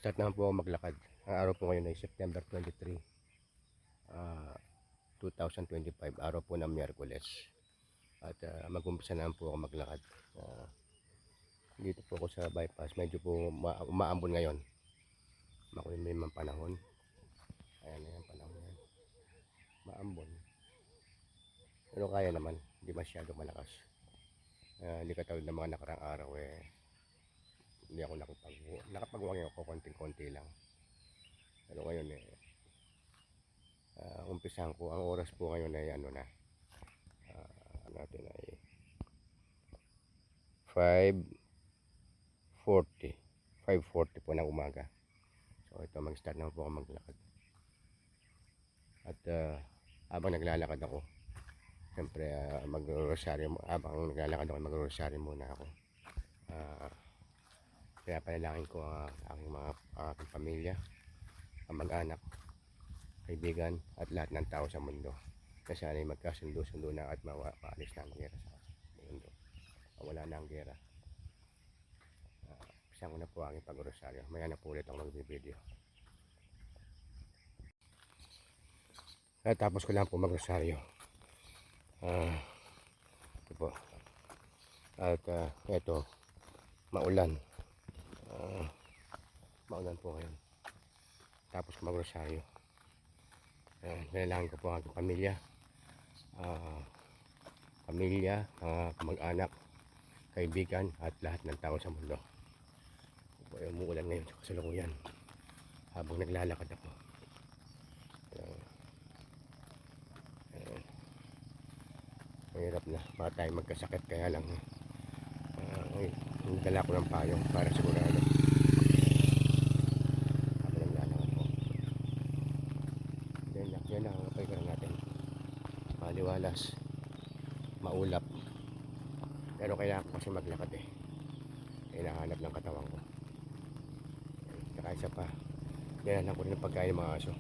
Start naman po ako maglakad. Ang araw po ngayon ay September 23, 2025. Araw po ng Miyerkules. At mag-umpisa naman po ako maglakad. Dito po ako sa bypass. Medyo po umaambon ngayon. Makulimlim ang panahon. Ayan na yung panahon yan. Maambon. Pero kaya naman. Hindi masyado malakas. Hindi katulad ng mga nakarang araw hindi ako nakapag-walking ako konting-konti lang. Pero ngayon umpisahan ko. Ang oras po ngayon ay ano natin ay 5:40 po ng umaga. So ito, mag-start naman po ako maglakad. At habang naglalakad ako, siyempre mag-rosaryo. Habang naglalakad ako, mag-rosaryo muna ako. Kaya panalangin ko aking aking pamilya, ang mag-anak, kaibigan at lahat ng tao sa mundo. Kasi sana'y magkasundo-sundo na at maalis na ang gera sa mundo. Wala na ang gera. Isang ko na po aking pag-rosaryo. Maya na po ulit ako magbibideo. At tapos ko lang po mag-rosaryo. Ito po. At ito, maulan. Maulan po ngayon. Tapos ko mag-rosaryo. Nalangin ko po ang aking pamilya. Mag-anak, kaibigan at lahat ng tao sa mundo. Umuulan ngayon sa kasalukuyan habang naglalakad ako. Mahirap na, baka tayo magkasakit, kaya lang dala ko ng payong para sigurado habang naglalakad ako. Yan ang kapaligiran natin. Maliwalas, maulap, pero kailangan ko kasi maglakad hinahanap ng katawan ko. Saka isa pa, hinahanap ko rin ng pagkain ng mga aso.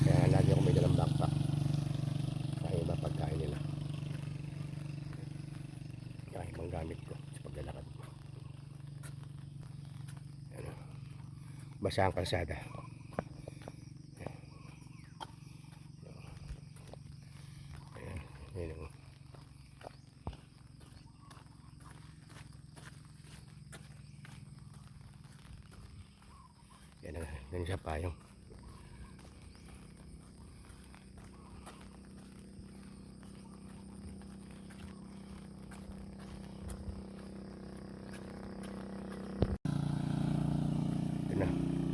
Kaya lagi ako may dalang backpack sa iba pagkain nila, kaya ibang gamit ko sa paglalakad. Basa ang kalsada. Ayan. Yan sa payong.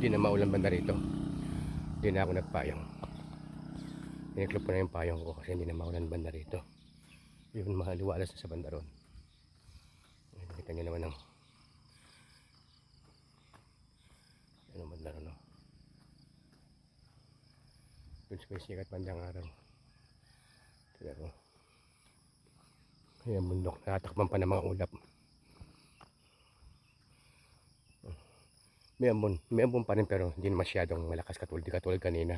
Hindi na maulan banda rito. Hindi na ako nagpayong. Piniklop ko na yung payong ko kasi hindi na maulan banda rito. Yun, maliwalas na sa banda ron. Nakita nyo naman ang banda ron, no? Doon sa may sikat bandang araw. Tignan ko. Ayan, bundok. Nakatakpan pa ng mga ulap. May ambon pa rin, pero hindi masyadong malakas katulad kanina.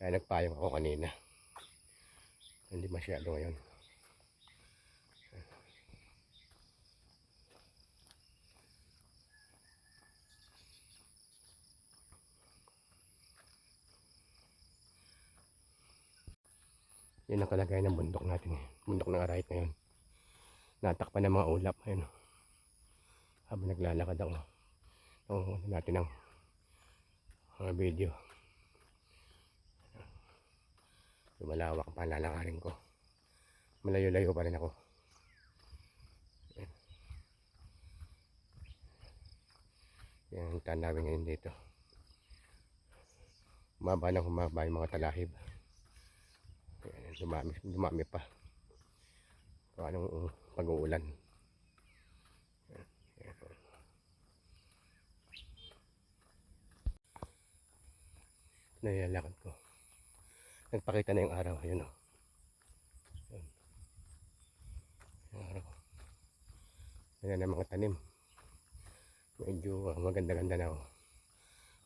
Kaya nagpayong ako kanina. Hindi masyado ngayon. Yan ang kalagayan ng bundok natin. Bundok ng Arayat ngayon. Natakpan ng mga ulap. Ayun. Habang naglalakad ako. Natin ang video. Lumalawak pa ang lalakarin ko. Malayo-layo pa rin ako. Yan ang tanawin ngayon dito. Humaba ng humaba yung mga talahib. Dumami pa. Kung anong pag-uulan. Nalalakad ko. Nagpakita na yung araw. Ayun o. Yung araw. Ayan ang mga tanim. Medyo maganda-ganda na o.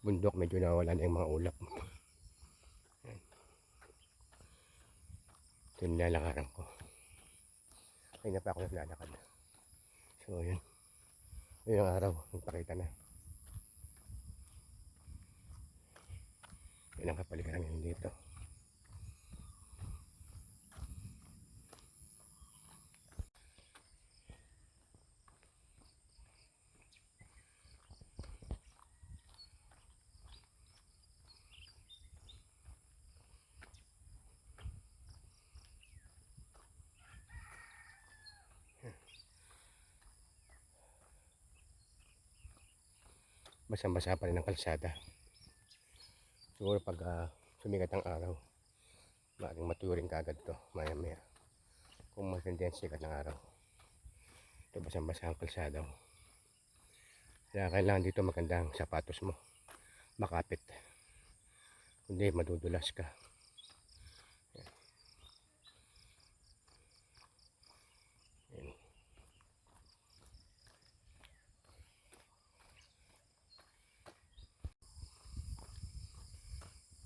Bundok, medyo nawala na yung mga ulap. Ito yung nilalakaran ko. Ay na pa ako naglalakad. So yun. Yun ang araw. Nagpakita na. Yun ang kapaligiran ngayon dito. Basang-basa pa rin ang kalsada. Siguro pag sumikat ang araw, maaaring maturing kagad to maya maya. Kung matindi ang sikat ng araw, ito basang-basa ang kalsada. Kaya kailangan dito magandang sapatos mo, makapit, kundi madudulas ka. Yan.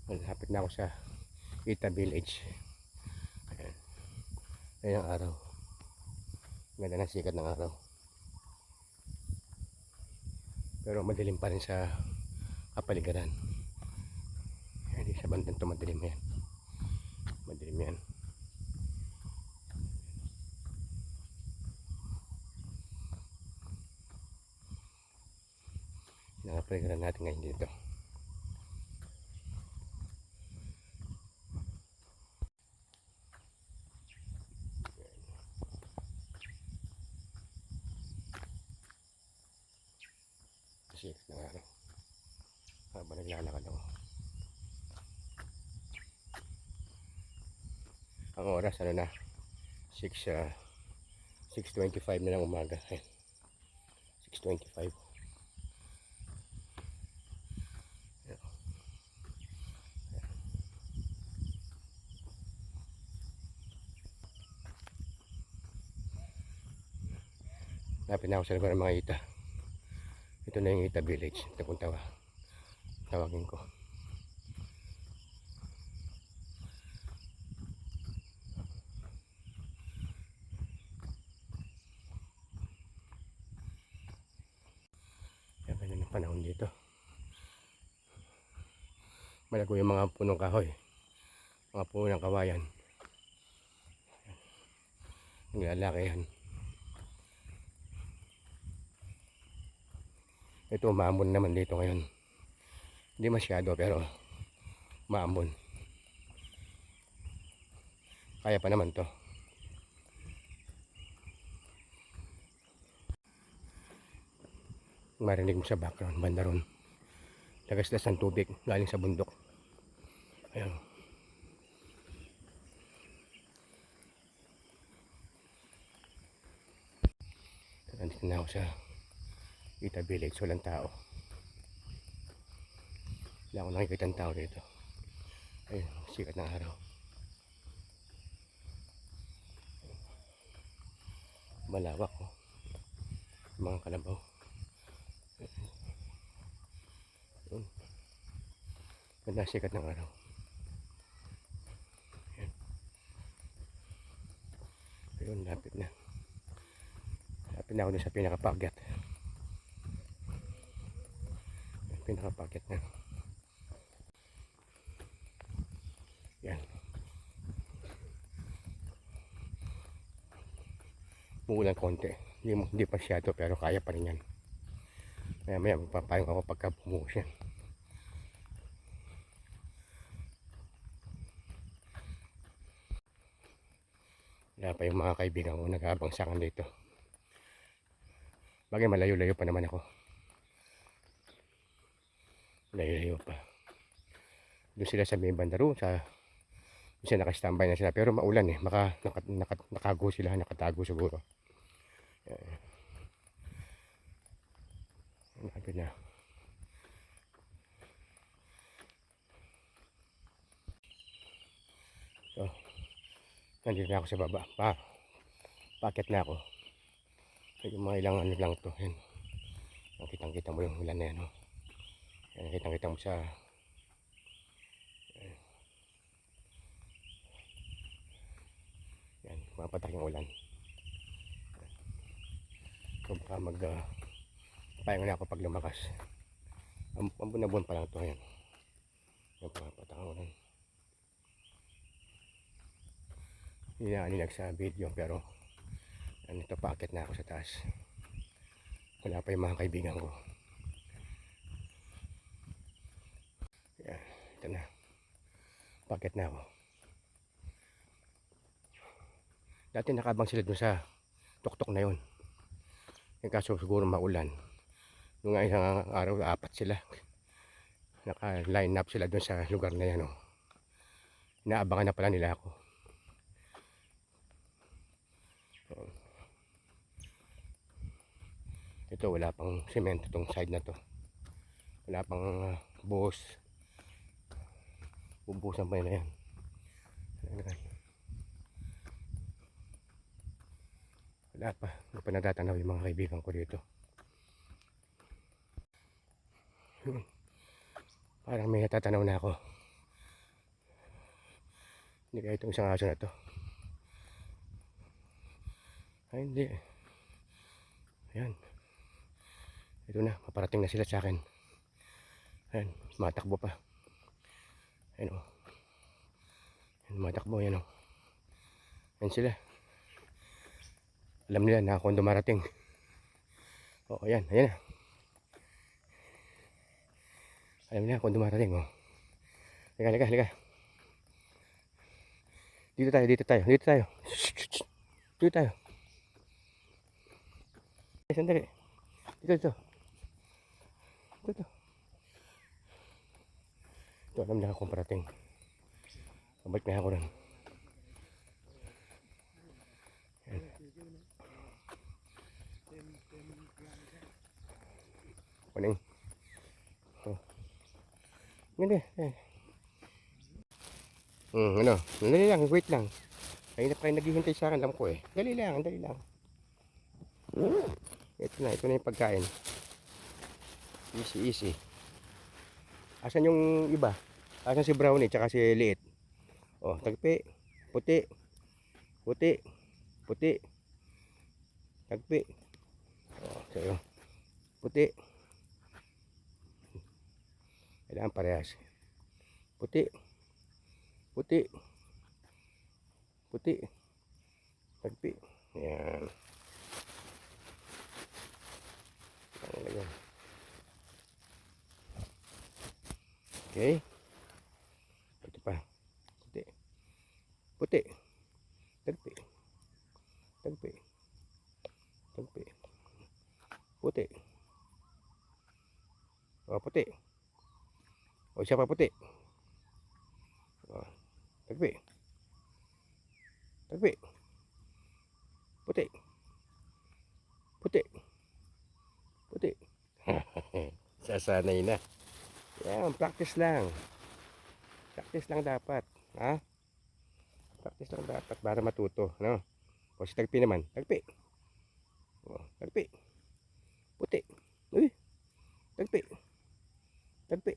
Malapit na ako sa Ita Village. Ayan. Ayan ang araw. Ganda ng sikat ng araw. Pero madilim pa rin sa kapaligiran. Hindi sa bandang ito madilim yan. Madilim yan. Nakapaligiran natin ngayon dito. Sikat ng araw. Habang naglalakad ako. Ang oras ano na 6:25 na ng umaga. Ayan. 6:25. Lapit na ako sa lugar ng mga Ita. Ito na yung Ita Village. Ito kung tawagin ko. Yan ganyan ang panahon dito. Malago yung mga punong kahoy. Mga puno ng kawayan. Naglalaki yan. Ito maambon naman dito ngayon. Hindi masyado pero maambon. Kaya pa naman to. Marinig mo sa background, banda ron. Lagasdas ng tubig galing sa bundok. Ayan. Nandito na ako sa Ita Village, walang tao. Wala akong nakikita ng tao dito. Ayun, sikat ng araw. Malawak oh. Mga kalabaw. Ayun. Ganda sikat ng araw. Ayun. Ayun, lapit na. Lapit na ako dun sa pinakapagyat. Pinakapagyat na. Yan. Umuulan konti. Hindi pa siyado pero kaya pa rin yan. Maya maya magpapayong ako pagka bumuhos yan. Wala pa yung mga kaibigan ko nag-aabangsakan dito. Bagay malayo-layo pa naman ako. Layo-layo pa. Doon sila sa may bandaro sa isa naka-standby na sila pero maulan eh. Nakago sila, nakatago siguro. Lapit na. So, nandito na ako sa baba. Paakit na ako. Yung mga ilang ano lang to. Yan. Kitang-kita mo yung ulan na yan. Oh. Yan, kitang-kita mo sa yan, mapatak yung ulan. So baka pahinga na ako pag lumakas. Ang buwan pa lang ito. Ayan. Yung mga patangunan. Hindi na aninag sa video pero ito paakit na ako sa taas. Wala pa yung mga kaibigan ko. Ayan. Ito na. Paakit na ako. Dati nakabang sila dun sa tuktok na yun. Yung kaso siguro maulan. Nung isang araw, 4 sila. Naka-line up sila dun sa lugar na yan. Oh. Inaabangan na pala nila ako. Ito wala pang semento tong side na to. Wala pang buhos. Bubusan pa yun na yan. Wala pa. Hindi pa natatanaw yung mga kaibigan ko dito. Parang may natatanaw na ako. Hindi kaya itong isang aso na to. Ay hindi. Ayan. Ito na. Maparating na sila sa akin. Ayan. Matakbo pa. Ayan o. Ayan, matakbo. Ayan o. Ayan sila. Alam nila na ako ang dumarating. O ayan. Ayan na. Alam nila ako ang dumarating o. Halika, halika, halika. Dito tayo, dito tayo, dito tayo. Dito tayo. Sandali. Dito, dito. Dito. Ito, alam na akong parating. Mabalik na ako rin. Kuning. Oh. Ganda. Ano? Dali lang, wait lang. Kanina pa kayo naghihintay sa akin, alam ko eh. Dali lang, dali lang. Ito na yung pagkain. Easy, easy. Asan yung iba? Asan si Brownie, tsaka si Liit? Oh, tagpi. Puti. Puti. Puti. Tagpi. Oh, sa'yo. Puti. Kailangan parehas. Puti. Puti. Puti. Tagpi. Ayan. Ayan. Okay. Ito pa. Puti. Puti. Tagpi. Tagpi. Tagpi. Puti. Oh, puti. O, siya pa puti. Oh, tagpi. Tagpi. Puti. Puti. Puti. Sasanay na. Yan, practice lang. Practice lang dapat. Ha? Practice lang dapat para matuto. No? O si tagpi naman. Tagpi. O, tagpi. Puti. Uy. Tagpi. Tagpi.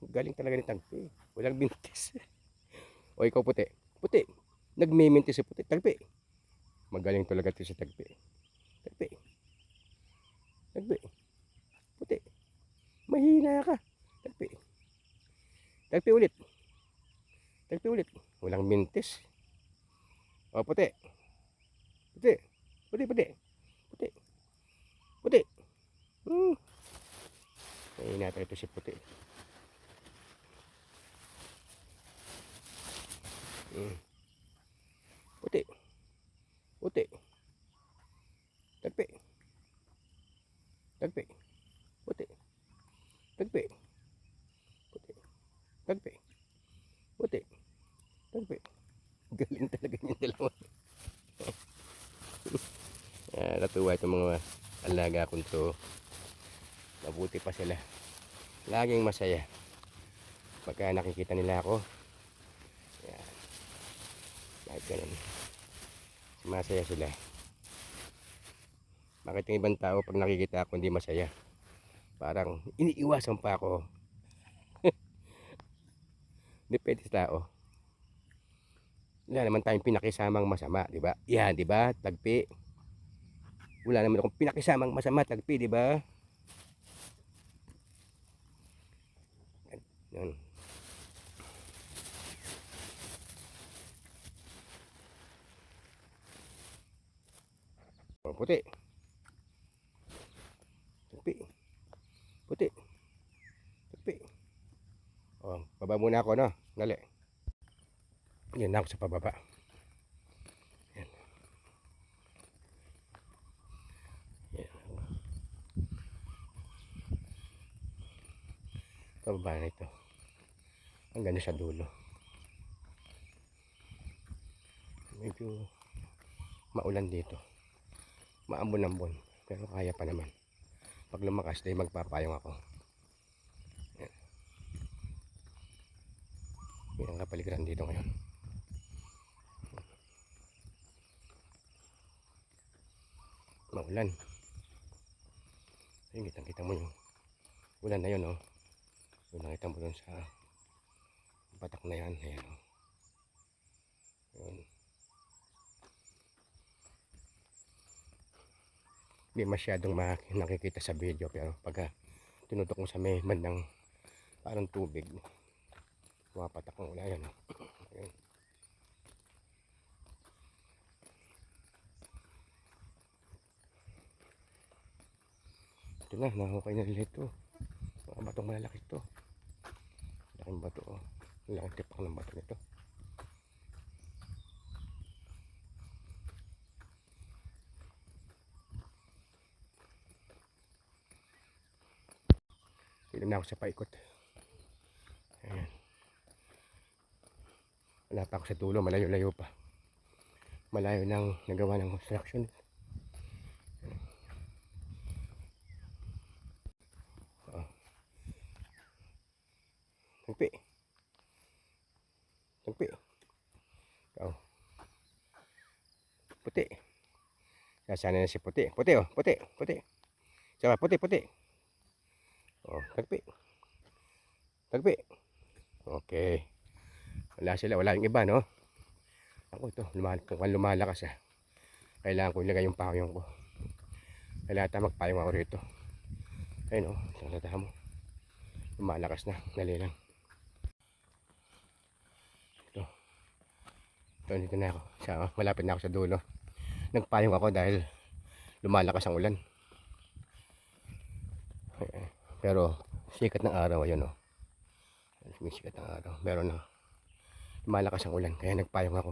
Galing talaga ni tagpi. Walang bintis. O ikaw puti. Puti. Nagmimintis si puti. Tagpi. Magaling talaga ito si tagpi. Tagpi. Tagpi. Puti. Mahina ka. Tagpi. Tagpi ulit. Tagpi ulit. Walang mintis. O puti. Puti. Puti, puti. Puti. Puti. Mahina talaga ito si puti. Puti. Puti. Tagpi. Tagpi. Puti. Tagpi. Puti. Tagpi. Puti. Tagpi. Galing talaga yung dalawa. Natuwa itong mga alaga kong to. Mabuti pa sila. Laging masaya. Pagka nakikita nila ako. Yan. Kahit ganun. Masaya sila. Bakit yung ibang tao pag nakikita ako hindi masaya? Parang iniiwasan pa ako. Depende sa tao. Wala naman tayong pinakisamang masama, di ba? Yan, di ba? Tagpi. Wala naman akong pinakisamang masama, tagpi, di ba? Yan. Oh, puti. Tagpi. Puti. Tagpi. Oh, baba muna ako, no? Dali. Yan na ako sa pababa. Yan. Yan. Pababa na ito. Hanggang sa dulo. Medyo maulan dito. Maambon-ambon. Pero kaya pa naman. Pag lumakas, dahil magpapayong ako. Yan. Yan ang kapaligiran dito ngayon. Maulan. Ayun, kitang-kita mo yung ulan na yun, oh. Yung nakita mo dun sa batak na yan. Ayan, oh. Yun. Hindi masyadong nakikita sa video, pero pagka tinutok mo sa may bandang parang tubig, mapatak ang ulan. Ayan, oh. Ayan. Ito na, nahukay na nila ito. Mga batong malalaki ito. Laking bato, oh. Laking tipak ng bato nito. Dito na ako sa paikot. Ayan. Wala pa ako sa dulo, malayo-layo pa. Malayo nang nagawa ng construction. Tagpi. Tagpi. Oh. Puti. Sasana na si puti. Puti, oh. Puti. Puti. Saka puti, puti. Oh, tagpi. Tagpi. Okay. Wala sila. Wala yung iba, no? Ako ito. Lumalakas, ah. Kailangan ko ilagay yung payong ko. Kailangan magpayong ako rito. Ayun, oh. Nakita mo. Lumalakas na. Dali lang. Ito, dito na ako. Malapit na ako sa dulo. Nagpayong ako dahil lumalakas ang ulan. Pero sikat ng araw, ayun, oh. Sikat ng araw. Meron na lumalakas ang ulan, kaya nagpayong ako.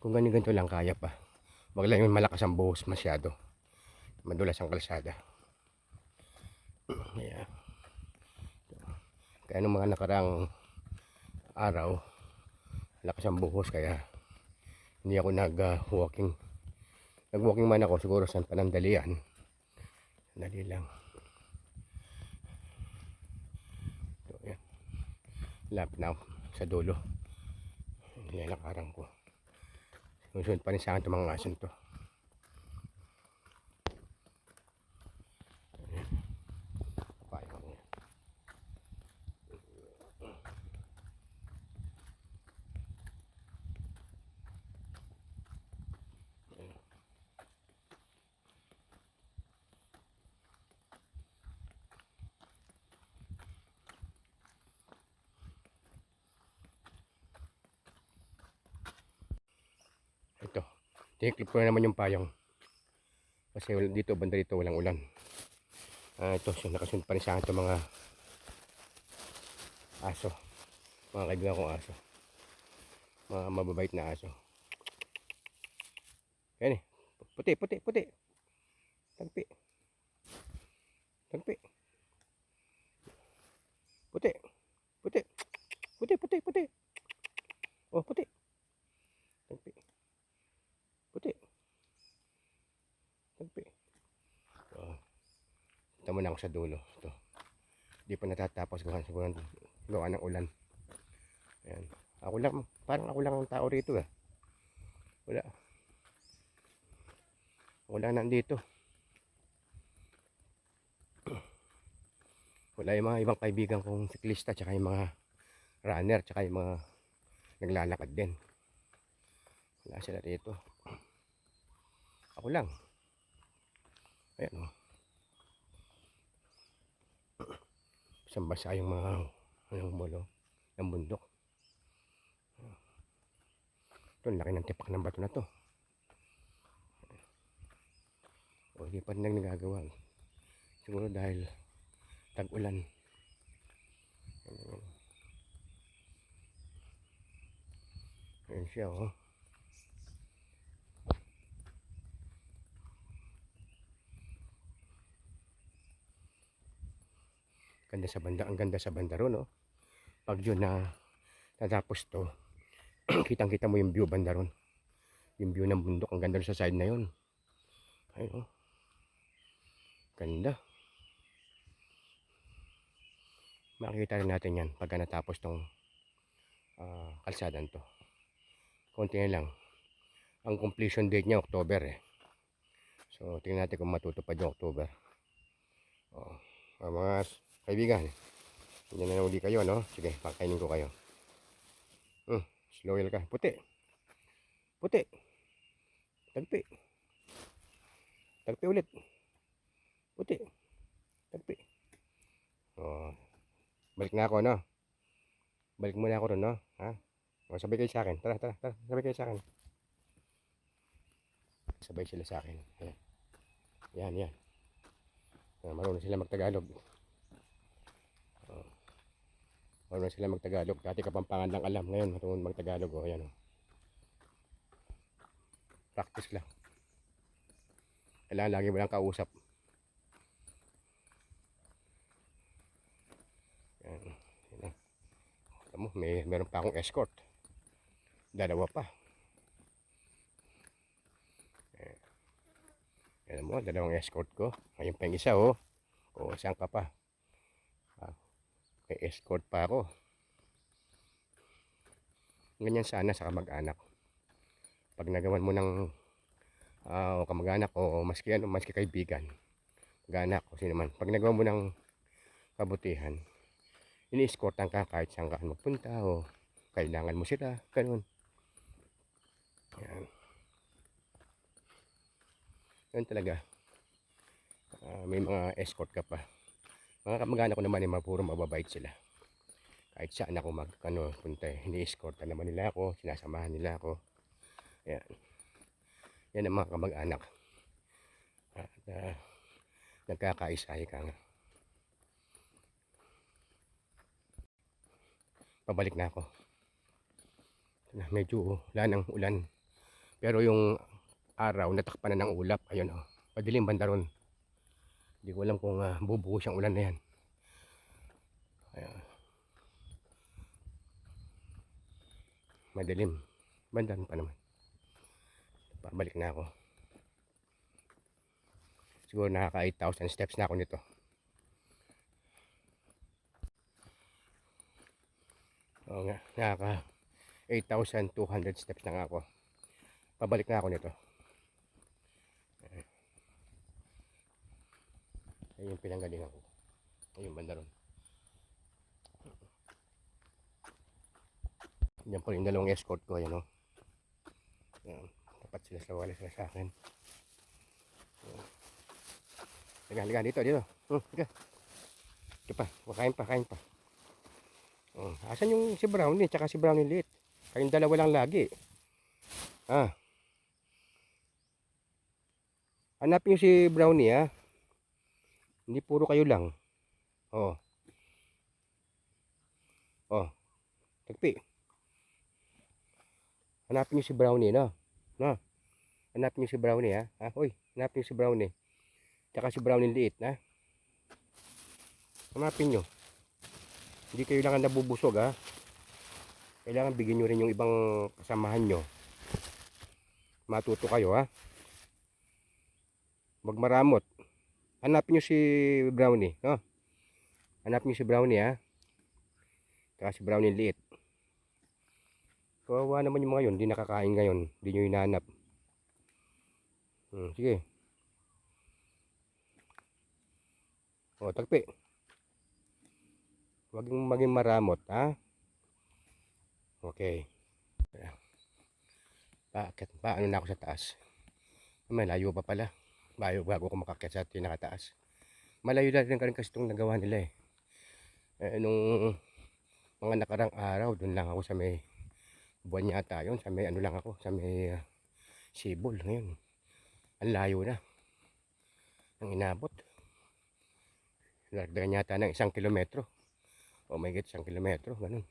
Kung ganito lang kaya pa. Wag lang yung malakas ang buhos masyado. Madulas ang kalsada. Yeah. Kaya nung mga nakarang araw, lakas ang buhos, kaya hindi ako nag-walking. Nag-walking man ako siguro sa panandalian. Dali lang. So, yan. Lapit na ako sa dulo. Nilalakaran ko. Susunod pa rin sa akin itong mga asin to. Ito, tiniklip ko na naman yung payong. Kasi dito, banda dito, walang ulan. Ito, so nakasunod pa rin sa akin itong mga aso. Mga kaibigan kong aso. Mga mababait na aso. Yan eh. Puti, puti, puti. Tagpi. Tagpi. Puti. Puti. Puti, puti, puti. Oh, puti. Tagpi. Puti. Tagpi. Oh. Ito muna ako sa dulo. Ito. Hindi pa natatapos gawa ng ulan. Ayan. Ako lang, parang ako lang ang tao rito, eh. Wala. Wala nandito. Wala yung mga ibang kaibigan kong siklista, tsaka yung mga runner, tsaka yung mga naglalakad din. Wala sila rito. Ako lang. Ayan o. Isang basa yung mga anong mulo ng bundok. Ito, laki ng tipak ng bato na to. O, hindi pa rin nagagawa. Siguro dahil tag-ulan. Ayan siya, oh. Ganda sa banda, ang ganda sa banda ron, oh. Pag yun na tatapos to, kitang-kita mo yung view banda ron. Yung view ng bundok, ang ganda sa side na yun. Ayun, oh. Ganda. Makikita rin natin yan pagka natapos tong kalsadan to. Konti na lang. Ang completion date niya October eh. So tingnan natin kung matutupad yung October. Mga kaibigan, hindi na uli kayo, no? Sige, pakainin ko kayo. Slowel ka. Puti. Puti. Tagpi. Tagpi ulit. Puti. Tagpi. Balik na ako, no? Balik muna ako ron, no? Ha? Sabay kayo sa akin. Tara, tara, tara. Sabay kayo sa akin. Sabay sila sa akin. Ayan. Yan, yan. Marunong sila magtagalog. Marunong sila magtagalog. Dati Kapampangan lang alam. Ngayon, marunong magtagalog. O, ayan, o. Practice lang. Kailangan lagi mo lang kausap. Yan. Yan. Alam mo, meron pa akong escort. Dalawa pa. Alam mo, dalawang escort ko. Ngayon pa yung isa, oh. O, saan ka pa? May escort pa ako. Ganyan sana sa kamag-anak. Pag nagawan mo ng kamag-anak o maski kaibigan, kamag-anak o sino man, pag nagawa mo ng kabutihan, ini-escortan ka kahit saan ka magpunta o kailangan mo sila, ganun. Yan. Yan talaga. May mga escort ka pa. Mga kamag-anak ko naman ay puro mababait sila. Kahit saan ako punta, ini-escortan naman nila ako, sinasamahan nila ako. Yan. Yan ang mga kamag-anak. At nagkakaisa ka nga. Pabalik na ako. Medyo wala ng ulan. Pero yung araw natakpan na ng ulap. Ayun, oh. Madilim banda ron. Hindi ko alam kung bubuhos ang ulan na yan. Ayan. Madilim. Bandan pa naman. Pabalik na ako. Siguro nakaka 8,000 steps na ako nito. Oo nga, nakaka 8,200 steps na nga ako. Pabalik na ako nito. Ayun yung pinanggalingan ko. Ayun banda ron. Yan po yung dalawang escort ko. Ayan, oh. Ayan. Tapat sila sa wala sila sa akin. Liga dito, dito. Liga. Ito pa, kain pa. Asan yung si Brownie, tsaka si Brownie liit? Kayong dalawa lang lagi. Hanapin nyo si Brownie, ha? Hindi puro kayo lang. Tagpi. Hanapin nyo si Brownie, no? Hanapin nyo si Brownie, ha? Uy, hanapin nyo si Brownie. Tsaka si Brownie liit, ha? Hanapin nyo. Hindi kayo lang nabubusog, ha? Kailangan bigyan nyo rin yung ibang kasamahan nyo. Matuto kayo, ha? Huwag maramot. Hanapin nyo si Brownie, no? Hanapin nyo si Brownie, ha? Tsaka si Brownie liit. Kawawa naman yung mga yun, hindi nakakain ngayon. Hindi nyo hinahanap. Sige. Tagpi. Huwag maging maramot, ha? Okay. paano na ako sa taas. Malayo pa pala. Bago ko makakyat sa pinakataas. Malayo na rin kasi itong nagawa nila eh. Nung mga nakarang araw, doon lang ako sa may buwan yata yun. Sa may ano lang ako, sa may Sibol. Ngayon, ang layo na. Ang inabot. Nagdagan yata ng 1 kilometro. O may 1 kilometro, ganun.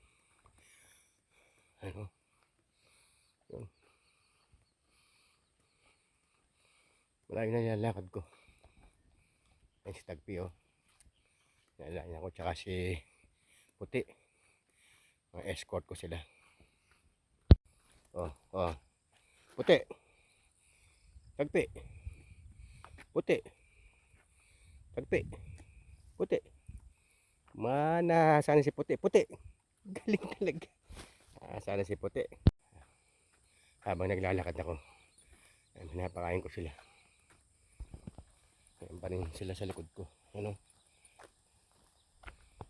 Ano? Yun. Malayo na nilalakad ko. Ay si Tagpi oh. Nalayan ako tsaka si Puti. Mga escort ko sila. Oh. Puti. Tagpi. Puti. Tagpi. Puti. Mana, sana si Puti. Puti. Galing talaga. Sana si Puti. Habang naglalakad ako, pinapakain ko sila. Ayan pa rin sila sa likod ko. Ano?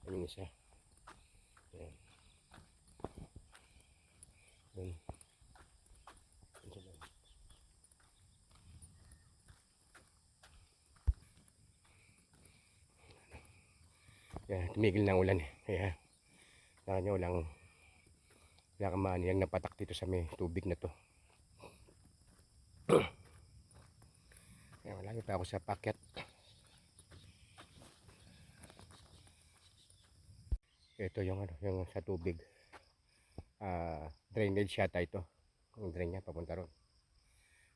Ayun isa. Ayan. Ayan. Ayan, tumigil na ang ulan eh. Kaya, nakanya walang kamaniyang napatak dito sa may tubig na to. Ayan, malayo pa ako sa packet. Ito yung ano, yung sa tubig. Drainage yata ito. Yung drain niya papunta ron.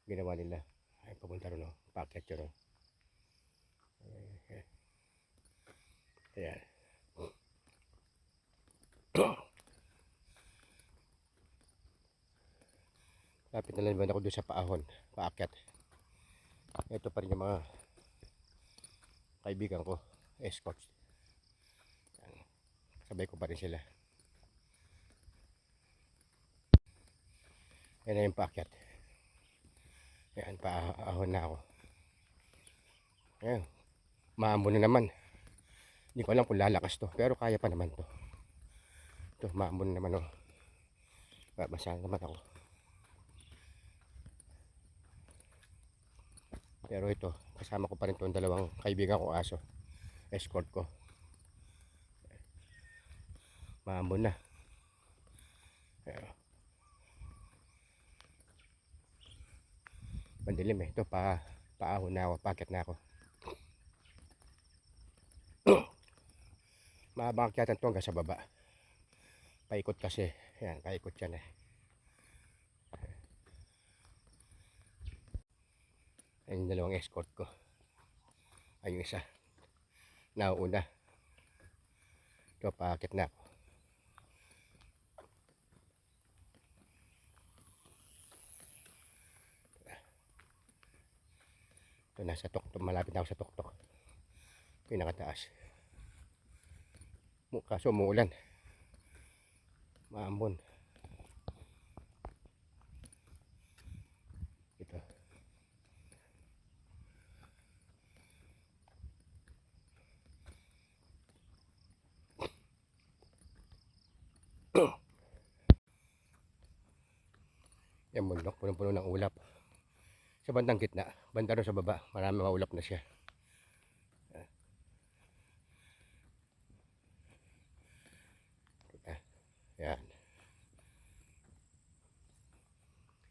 Ginawa nila. Ay, papunta ron, oh. Packet yun, oh. Ayan. Lapit na lang ako doon sa paahon. Paakyat. Ito pa rin yung mga kaibigan ko. Escorts. Sabay ko pa rin sila. Yan na yung paakyat. Ayan, paahon na ako. Ayan. Maambon na naman. Hindi ko alam kung lalakas to. Pero kaya pa naman to. Ito, maambon na naman oh. Babasahan naman ako. Pero ito, kasama ko pa rin itong dalawang kaibigan ko aso. Escort ko. Maambon na. Ayan. Pandilim eh. Ito, paahon na ako. Paket na ako. Mahabang akyatan ito hanggang sa baba. Paikot kasi. Ayan, paikot yan eh. Ayan yung dalawang escort ko. Ayun isa. Nauuna. Ito, paakit na ako. Ito, nasa tuktok. Malapit na ako sa tuktok. Pinakataas. Kaso umuulan. Maambon. Ito. Yan bundok, punong-puno ng ulap. Sa bandang gitna, banda rin sa baba, marami mga ulap na siya. Yan.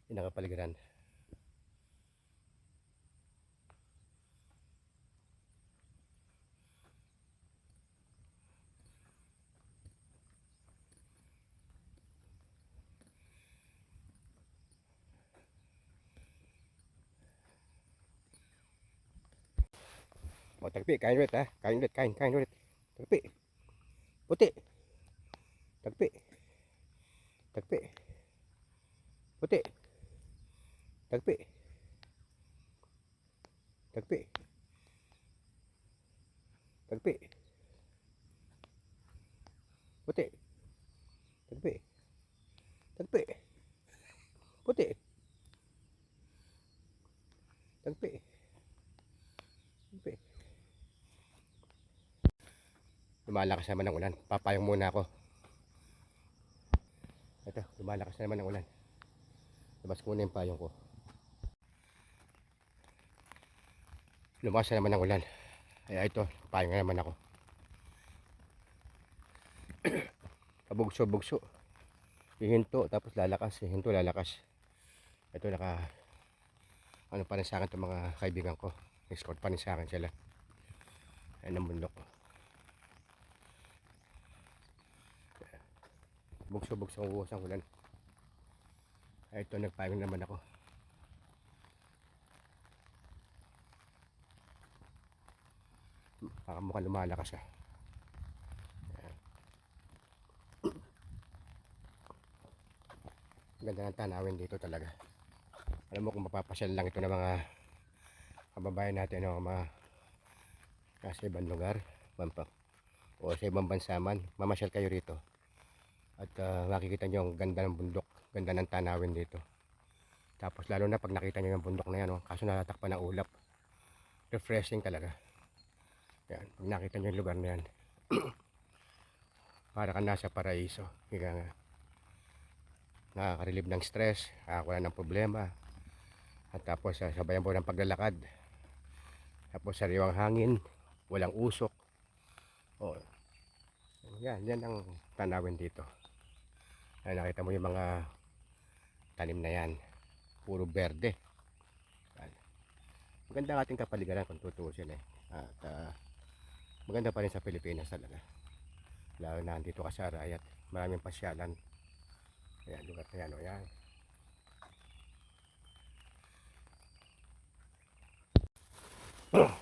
Yung nakapaligiran. O, Tagpi, kain ulit ha. Kain ulit, kain ulit. Tagpi. Puti. Tagpi. Tagpi. Puti. Tagpi. Tagpi. Tagpi. Puti. Tagpi. Tagpi. Puti. Tagpi. Tagpi. Lumalakas naman ang ulan. Papayong muna ako. Ito, lumalakas naman ang ulan. Labas ko muna yung payong ko. Lumakas na naman ang ulan. Kaya ito, payong na naman ako. Pabugso-bugso. Hihinto, tapos lalakas. Hihinto, lalakas. Ito ano pa rin sa akin itong mga kaibigan ko. Escort pa rin sa akin sila. Ayan ang bundok. Bugso-bugso ang uwas ang ulan. Ito, nagpayong naman ako. Baka mukhang lumalakas ah. Ganda ng tanawin dito talaga. Alam mo kung mapapasyal lang ito ng mga kababayan natin o mga nasa ibang lugar o sa ibang bansa man, mamasyal kayo rito at makikita nyo ang ganda ng bundok, ganda ng tanawin dito. Tapos lalo na pag nakita nyo yung bundok na yan, kaso natatakpan ng ulap, refreshing talaga yan. Pag nakita nyo yung lugar na yan para ka nasa paraiso. Higa nga, nakaka-relieve ng stress, wala ng problema. At tapos sabayan po ng paglalakad, tapos sariwang hangin, walang usok. Yan ang tanawin dito. Nakita mo yung mga tanim na yan, puro berde. Maganda ang ating kapaligiran kung tutuusin at maganda pa rin sa Pilipinas talaga, lalo na dito ka sa Arayat, maraming pasyalan. Ayan, lugar na yan, yan.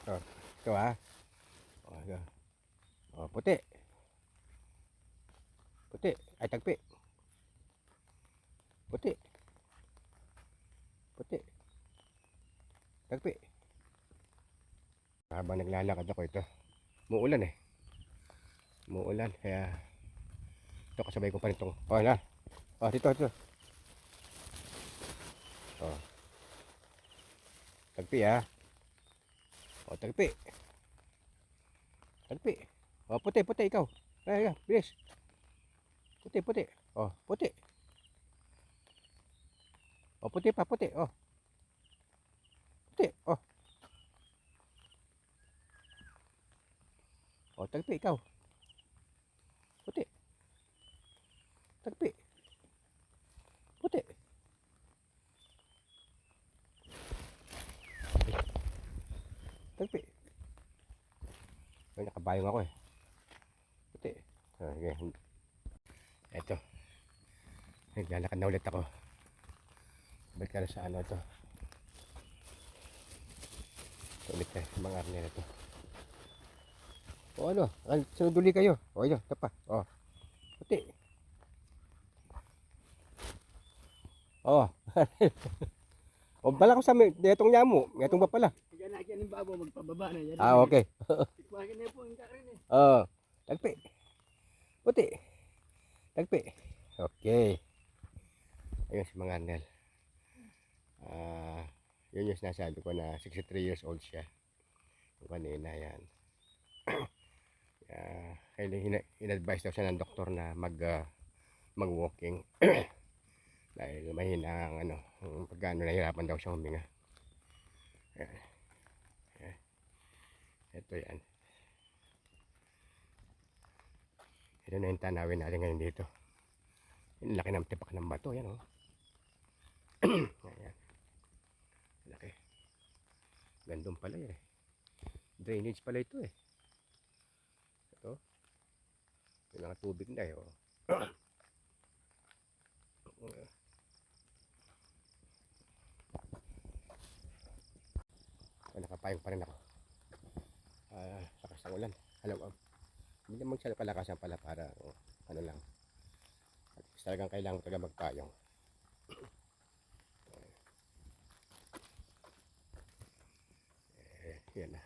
Ito puti ay tagpi, puti tagpi. Habang naglalakad ako, ito muulan muulan, kaya ito kasabay ko pa rin itong dito tagpi tagpi puti ikaw, bilis, puti puti puti pa puti tagpi ikaw, puti tagpi puti tagpi. Nakabayong ako puti. Okay. Eto, naglalakad na ulit ako. Balik ka na sa ito ulit mga arne na ito. Sinuduli kayo. Yun, ito pa. Puti. Bala ko sa itong nyamo. Itong ba pala? Ganyan ng babo, magpababa na yan. Okay. Tikwakin na po yung karin Tagpi. Puti. Tagpi. Okay. Ayun si mga Arnel. Yun yung sinasabi ko na 63 years old siya. Yung kanina yan. In-advise daw siya ng doktor na mag-walking. Dahil mahina ang pagkano nahirapan daw siya huminga. Ito yan. Ito na yung tanawin natin ngayon dito. Yung laki ng tipak ng bato. Yan Ayan. Laki. Gandong pala drainage pala ito Ito. Yung mga tubig na nakapayong pa rin ako. Lakas ng ulan. Hindi naman siya kalakasan pala para ano lang. At talagang kailangan talaga magpayong. Yan na.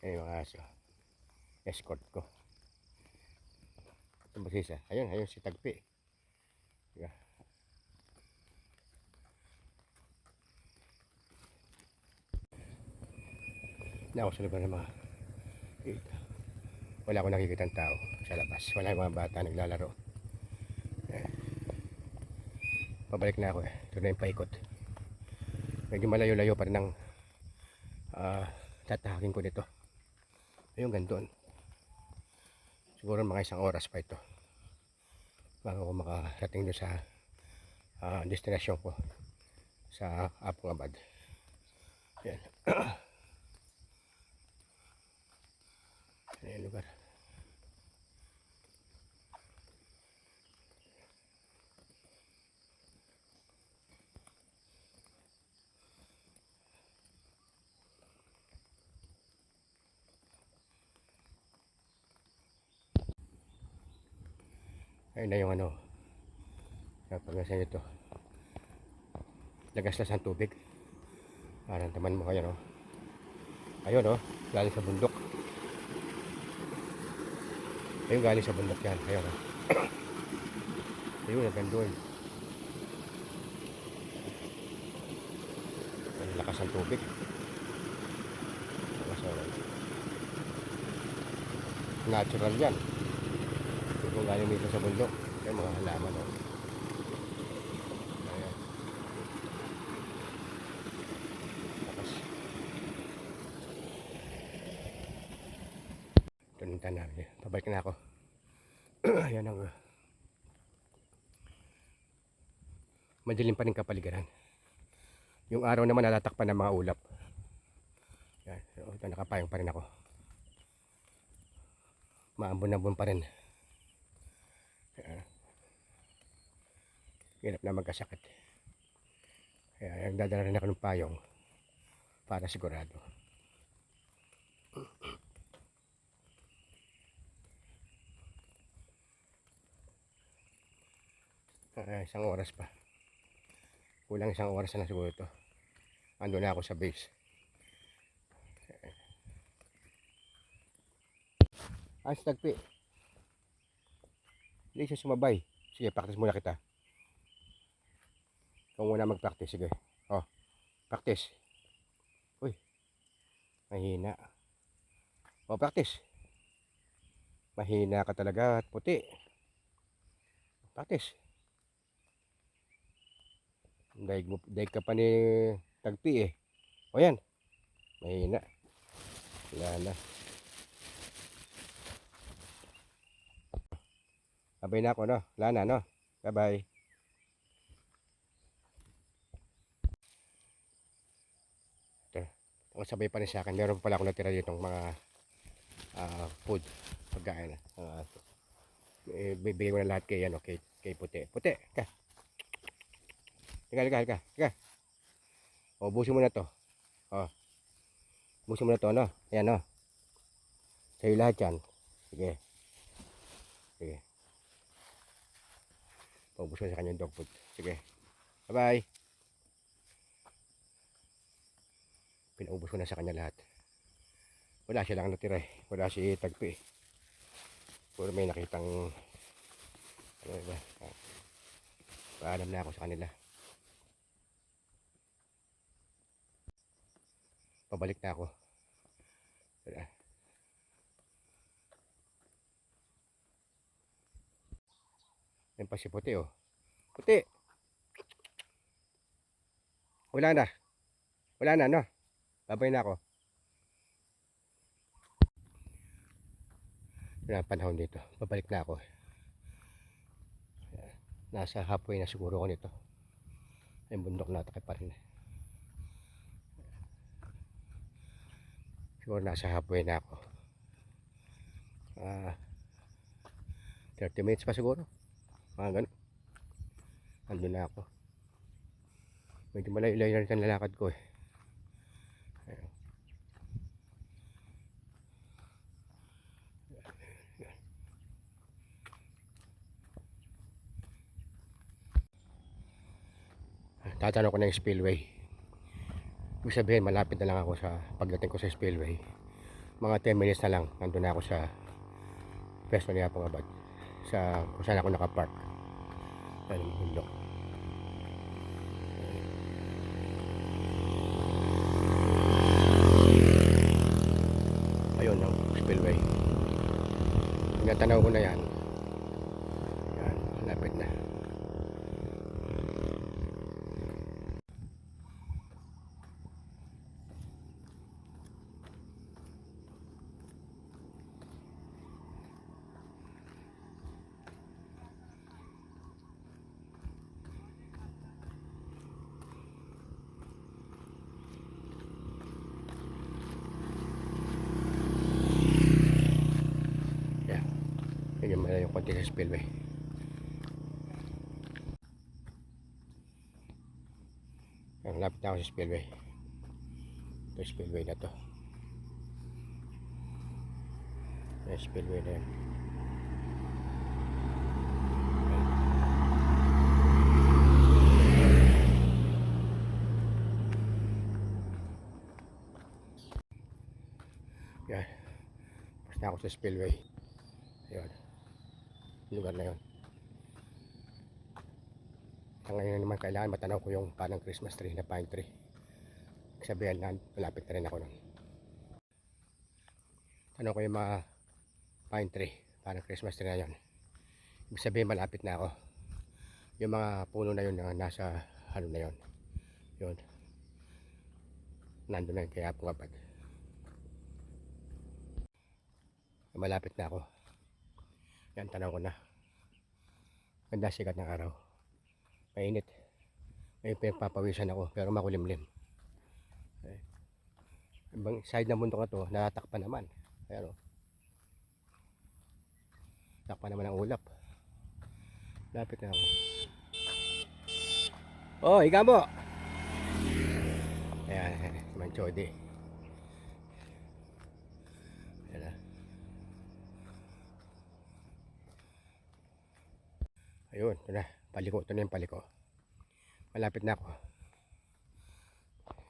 Yan yung mga aso. Escort ko. Ito ba siya? Ayun si Tagpi. Diba? Na ako sa lugar ng mga wala akong nakikitang tao sa labas. Wala yung mga bata naglalaro. Pabalik na ako eh. Ito na yung paikot. Medyo malayo-layo pa rin ang tatahakin ko dito. Ayun, gandun. Siguro mga 1 oras pa ito bago ako makarating doon sa destinasyon ko sa Apong Abad. Ayan. Ayan yung lugar. Ayun na yung ano, pagkasan ito, lagaslas ang tubig. Naramdaman mo kayo, no? Ayun, no? Galing sa bundok. Ayun, galing sa bundok yan. Ayun, no? Ayun, hanggang doon. Ang lakas ng tubig. Natural yan. Kung galing dito sa bundok, ayun, mga halaman, no? Ayan. Tapos tununtan namin. Pabalik na ako. Ayan ang madilim pa rin kapaligiran. Yung araw naman natatakpan ng mga ulap. Yan. So, ito nakapayong pa rin ako. Maambon-ambon pa rin. Hirap na magkasakit. Kaya nagdadala rin ako ng payong para sigurado. Isang oras pa. Kulang 1 oras na siguro ito. Ando na ako sa base. Ang tagpi. Hindi siya sumabay. Sige, practice muna kita. Ikaw muna mag-practice. Sige. Oh, practice. Uy. Mahina. Oh, practice. Mahina ka talaga at puti. Practice. Daig ka pa ni tagpi eh. O yan. Mahina. Wala na. Sabay na ako, no? Wala na, no? Bye-bye. Ito. Sabay pa rin sa akin. Meron pala ako natira dito ng mga food. Pagkain. Bibigay ko na lahat kay, ano, kay puti. Puti, ka. Higa. O, busin mo na to. O. Busin mo na to, no? Ayan, no? Sa'yo lahat yan. Sige. Sige. Paubos ko sa kanyang dog food. Sige. Bye-bye. Pinaubos ko na sa kanya lahat. Wala siya lang natira eh. Wala si tagpi eh. Puro may nakitang ano ba? Paalam na ako sa kanila. Pabalik na ako. Wala. Yan pa si puti oh. Puti. Wala na. Wala na, no? Babay na ako. Wala panahon dito. Pabalik na ako. Nasa halfway na siguro ako nito. Yung bundok natakay pa rin. Siguro nasa halfway na ako. 30 minutes pa siguro. Mga ganun. Ando na ako. Medyo malayo-layo na rin ang lalakad ko eh. Ayan. Tatanong ko na yung spillway. Ibig sabihin malapit na lang ako sa pagdating ko sa spillway. Mga 10 minutes na lang nandun na ako sa pwesto ni Apong Abad. Sa kung saan ako nakapark. Ayan yung bundok. Ayun yung spillway. Tinatanaw ko na yan. Yan, lapit na. Bigyan mo na yung konti sa spillway. Ang lapit na ako sa spillway. Ito spillway na to. Yung spillway na yan. Yan. Basta ako sa spillway. Ayun. Lugar na yun. Ngayon naman kailangan matanaw ko yung parang Christmas tree na pine tree. Sabihan na malapit na rin ako nun. Tanong ko yung mga pine tree, parang Christmas tree na yun. Ibig sabihin malapit na ako. Yung mga puno na yun na nasa ano na yun. Yun. Nandun na yun kaya pungapag. Malapit na ako. Yan, tanong ko na. Ganda sikat ng araw. Mainit. May pinagpapawisan ako pero makulimlim. Ibang side ng bundok na to, natatakpan naman. Pero takpan naman ang ulap. Lapit na ako. Oh, Igamo! Ayan, si Manchodi. Ayan na. Ayun, ito na. Paliko, ito na yung paliko. Malapit na ako.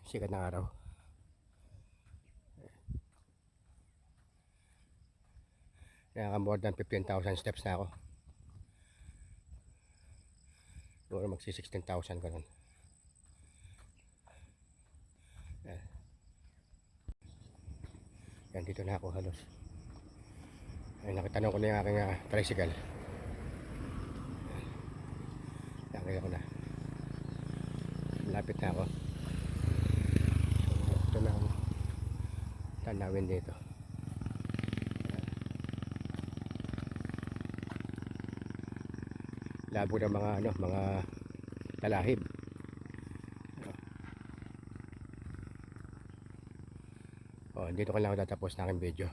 Sikat ng araw. Naka more than 15,000 steps na ako. Siguro magsi 16,000 ko nun. Yan, dito na ako halos. Ay, nakitanong ko na yung aking tricycle. Nakita ko na. Malapit na ako. Ito na ang tanawin dito. Labo ng mga ano, mga talahib. Oh, dito ko lang ako tatapos ng aking video.